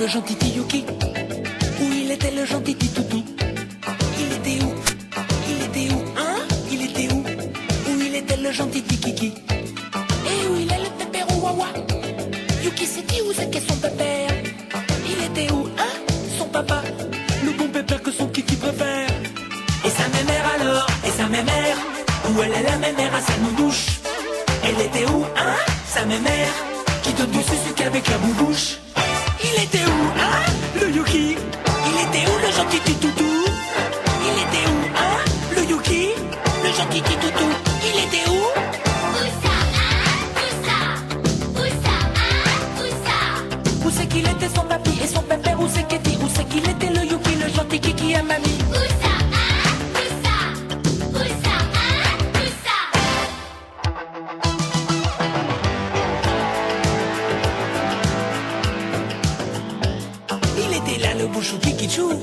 le gentil Yuki? Où il était le gentil Toutou? Il était où? Il était où? Hein? Il était où? Où il était le gentil Kiki? Et où il est le pépère ou Wawa? Yuki c'est qui où c'est qu'est son pépère? Il était où? Hein? Son papa? Le bon pépère que son Kiki préfère. Et sa mémère alors? Et sa mémère? Où elle est la mémère à sa nounouche? Elle était où? Hein? Sa mémère? Qui donne du sucre avec la boubouche. Il était où, hein, le Yuki? Il était où, le gentil Toutou? Il était où, hein, le Yuki? Le gentil Toutou, il était où? Où ça, hein? Où ça? Où ça, hein? Où ça? Où c'est qu'il était son papy et son pépère? Où c'est qu'était? Où c'est qu'il était le Yuki, le gentil Kiki à mamie? Où ça, hein? Où ça? Où ça, hein? Où ça? Il était là le bouchou Kikichou.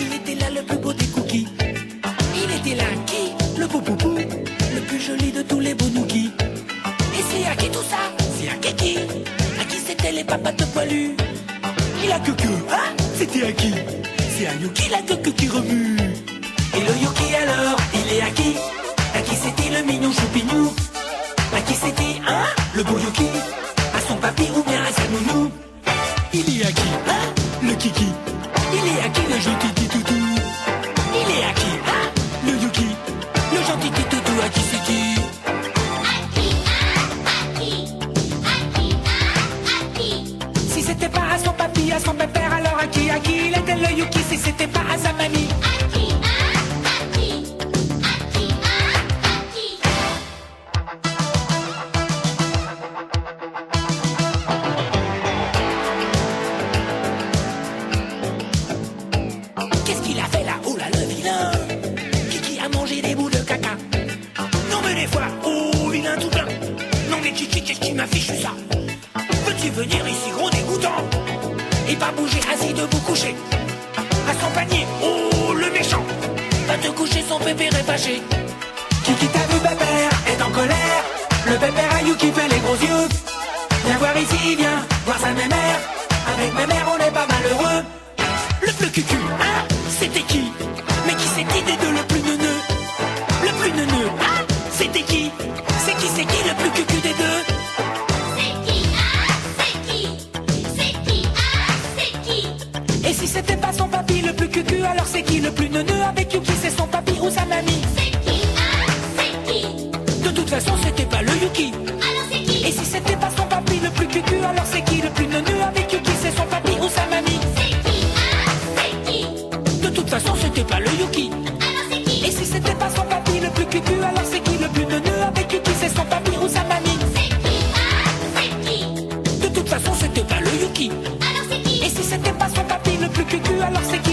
Il était là le plus beau des cookies. Il était là qui? Le beau poupou, le plus joli de tous les bonouki. Et c'est à qui tout ça? C'est à Kiki. À qui c'était les papates poilus? Il a que, hein? C'était à qui? C'est à Yuki la queue qui remue. Et le Yuki alors, il est à qui? À qui c'était le mignon choupignou? À qui c'était, hein? Le beau Yuki? À son papy ou bien à sa nounou? Il est à qui, hein? Le Kiki. Il est à qui le gentil Toutou? Il est à qui, hein? Le Yuki. Le gentil Toutou, à qui c'est qui? À qui, hein? À qui? À qui, hein? À qui? Si c'était pas à son papy, à son pépère, alors à qui? À qui il était le Yuki si c'était pas à sa mamie? À qui, hein? À qui? À qui, hein? À qui? Qu'est-ce qu'il a fait là? Oh là le vilain! Kiki a mangé des bouts de caca. Non mais des fois, oh vilain tout plein. Non mais Kiki, qu'est-ce qui m'a fichu ça? Peux-tu venir ici gros dégoûtant? Et pas bouger assis debout couché. À son panier, oh le méchant. Va te coucher, son pépère est fâché. Kiki t'a vu pépère, est en colère. Le pépère à Yuki fait les gros yeux. Viens voir ici, viens voir sa mémère. Avec mémère on n'est pas malheureux. Le plus cucu, hein? C'était qui? Mais qui c'était des deux le plus neuneux? Le plus neuneux, hein? C'était qui? C'est qui le plus cucu des deux? C'est qui, hein? C'est qui? C'est qui, hein? C'est qui? Et si c'était pas son papy le plus cucu, alors c'est qui le plus neuneux? Avec Yuki c'est son papy ou sa mamie? C'est qui, hein? C'est qui? De toute façon c'était pas le Yuki. Alors c'est qui? Et si c'était pas son papy le plus cucu, alors c'est qui le plus neuneux? Avec Yuki c'est son papy ou sa mamie? C'est qui, hein? C'est qui? De toute façon c'était pas le Yuki. Alors c'est qui? Et si c'était pas son papy le plus cucu, alors c'est qui le plus neuneux? Avec Yuki c'est son papy ou sa mamie? C'est qui, hein? C'est qui? De toute façon c'était pas le Yuki. Alors c'est qui? Et si c'était pas son papy le plus cucu, alors c'est qui